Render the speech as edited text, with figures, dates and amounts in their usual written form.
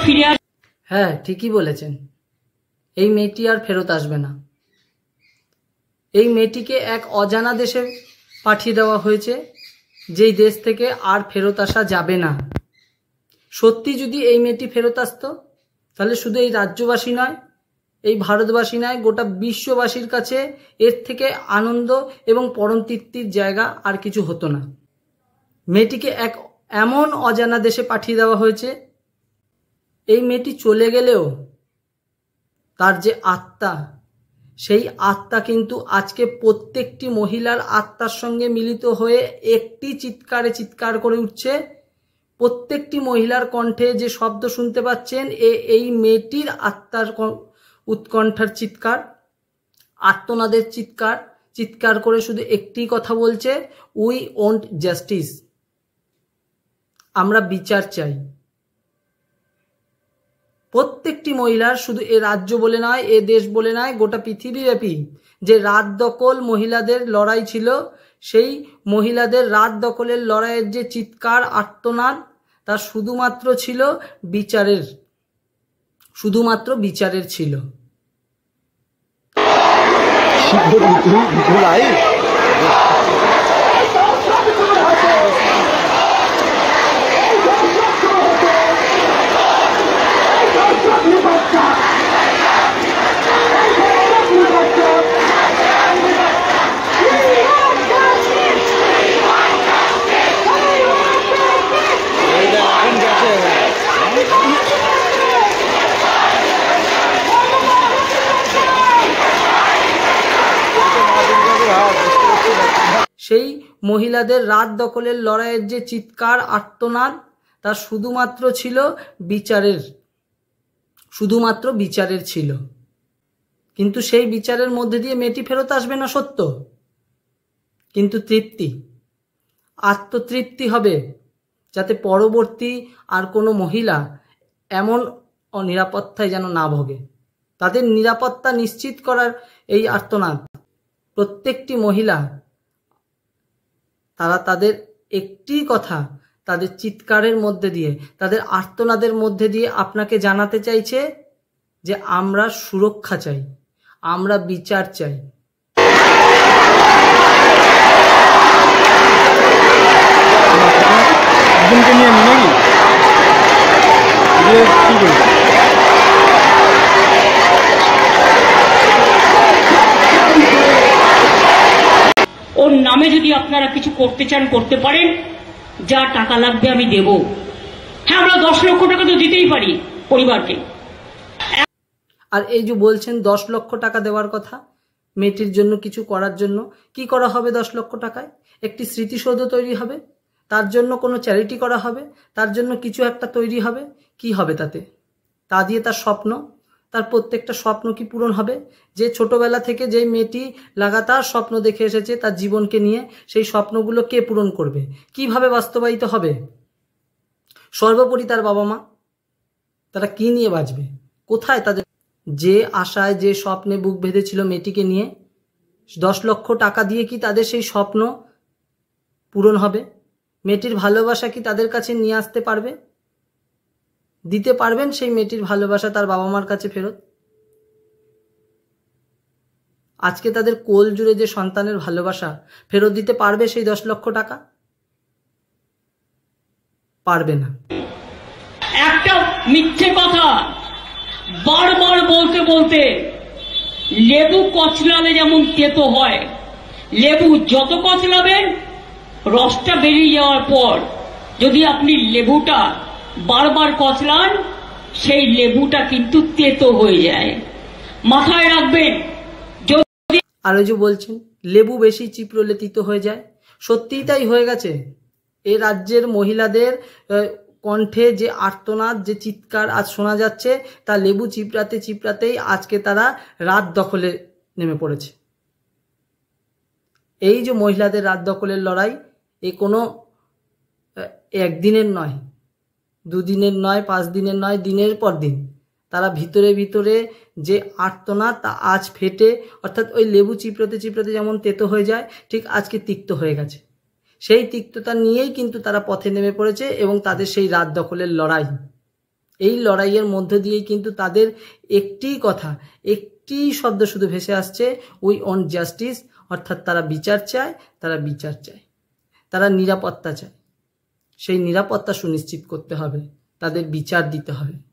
ফিরে আসবে। হ্যাঁ, ঠিকই বলেছেন। এই মেয়েটি আর ফেরত আসবে না। এই মেয়েটিকে এক অজানা দেশে পাঠিয়ে দেওয়া হয়েছে, যেই দেশ থেকে আর ফেরত আসা যাবে না। সত্যি যদি এই মেয়েটি ফেরত আসতো, তাহলে শুধু এই রাজ্যবাসী নয়, এই ভারতবাসী নয়, গোটা বিশ্ববাসীর কাছে এর থেকে আনন্দ এবং পরম তৃপ্তির জায়গা আর কিছু হতো না। মেয়েটিকে এক এমন অজানা দেশে পাঠিয়ে দেওয়া হয়েছে, এই মেয়েটি চলে গেলেও তার যে আত্মা, সেই আত্মা কিন্তু আজকে প্রত্যেকটি মহিলার আত্মার সঙ্গে মিলিত হয়ে একটি চিৎকারে চিৎকার করে উঠছে। প্রত্যেকটি মহিলার কণ্ঠে যে শব্দ শুনতে পাচ্ছেন, এই মেয়েটির আত্মার উৎকণ্ঠার চিৎকার, আর্তনাদের চিৎকার, চিৎকার করে শুধু একটি কথা বলছে, উই ওয়ান্ট জাস্টিস। আমরা বিচার চাই। প্রত্যেকটি মহিলার, শুধু এ রাজ্য বলে নয়, এ দেশ বলে নয়, গোটা পৃথিবীব্যাপী যে রাত দখল মহিলাদের লড়াই ছিল, সেই মহিলাদের রাত দখলের লড়াইয়ের যে চিৎকার আর্তনাদ, তা শুধুমাত্র ছিল বিচারের, শুধুমাত্র বিচারের ছিল। সেই মহিলাদের রাত দখলের লড়াইয়ের যে চিৎকার আর্তনাদ, তা শুধুমাত্র ছিল বিচারের, শুধুমাত্র বিচারের ছিল। কিন্তু সেই বিচারের মধ্যে দিয়ে মেয়েটি ফেরত আসবে না সত্য, কিন্তু তৃপ্তি, আত্মতৃপ্তি হবে, যাতে পরবর্তী আর কোনো মহিলা এমন অনিরাপত্তায় যেন না ভোগে। তাদের নিরাপত্তা নিশ্চিত করার এই আর্তনাদ। প্রত্যেকটি মহিলা, তারা তাদের একটি কথা তাদের চিৎকারের মধ্যে দিয়ে, তাদের আর্তনাদের মধ্যে দিয়ে আপনাকে জানাতে চাইছে যে আমরা সুরক্ষা চাই, আমরা বিচার চাই। ওর নামে যদি আপনারা কিছু করতে চান করতে পারেন, যা টাকা লাগবে আমি দেব। হ্যাঁ, আমরা 10 লক্ষ টাকা তো দিতেই পারি পরিবারকে। আর এই যে বলছেন 10 লক্ষ টাকা দেওয়ার কথা মেয়েটির জন্য, কিছু করার জন্য, কি করা হবে 10 লক্ষ টাকায়? একটি স্মৃতিসৌধ তৈরি হবে, তার জন্য কোনো চ্যারিটি করা হবে, তার জন্য কিছু একটা তৈরি হবে। কি হবে তাতে? তা দিয়ে তার স্বপ্ন, তার প্রত্যেকটা স্বপ্ন কি পূরণ হবে? যে ছোটবেলা থেকে যেই মেয়েটি লাগাতার স্বপ্ন দেখে এসেছে তার জীবনকে নিয়ে, সেই স্বপ্নগুলো কে পূরণ করবে? কিভাবে বাস্তবায়িত হবে? সর্বোপরি তার বাবা মা, তারা কি নিয়ে বাঁচবে? কোথায় তাদের যে আশায়, যে স্বপ্নে বুক বেঁধেছিল মেয়েটিকে নিয়ে, 10 লক্ষ টাকা দিয়ে কি তাদের সেই স্বপ্ন পূরণ হবে? মেয়েটির ভালোবাসা কি তাদের কাছে নিয়ে আসতে পারবে? দিতে পারবেন সেই মেয়েটির ভালোবাসা তার বাবা মার কাছে ফেরত? আজকে তাদের কোল জুড়ে যে সন্তানের ভালোবাসা ফেরত দিতে পারবে সেই 10 লক্ষ টাকা? পারবে না। একটা মিথ্যে কথা বারবার বলতে বলতে, লেবু কচলালে যেমন তেতো হয়, লেবু যত কচলাবেন রসটা বেরিয়ে যাওয়ার পর যদি আপনি লেবুটা বারবার কচলান, সেই লেবুটা কিন্তু তেতো হয়ে যায়। মাথায় রাখবেন। আর ওই যে বলছেন লেবু বেশি চিপড়লে তিতো হয়ে যায়, সত্যিই তাই হয়ে গেছে। এ রাজ্যের মহিলাদের কণ্ঠে যে আর্তনাদ, যে চিৎকার আজ শোনা যাচ্ছে, তা লেবু চিপড়াতে চিপড়াতেই আজকে তারা রাত দখলে নেমে পড়েছে। এই যে মহিলাদের রাত দখলের লড়াই, এ কোনো একদিনের নয়, 2 দিনের নয়, 5 দিনের নয়, দিনের পর দিন তারা ভিতরে ভিতরে যে আর্তনাদ, তা আজ ফেটে, অর্থাৎ ওই লেবু চিপড়াতে চিপড়াতে যেমন তেতো হয়ে যায়, ঠিক আজকে তিক্ত হয়ে গেছে। সেই তিক্ততা নিয়েই কিন্তু তারা পথে নেমে পড়েছে এবং তাদের সেই রাত দখলের লড়াই এই লড়াইয়ের মধ্য দিয়েই কিন্তু তাদের একটি কথা, একটি শব্দ শুধু ভেসে আসছে, উই ওয়ান্ট জাস্টিস, অর্থাৎ তারা বিচার চায়, তারা বিচার চায়, তারা নিরাপত্তা চায়। সেই নিরাপত্তা সুনিশ্চিত করতে হবে, তাদের বিচার দিতে হবে।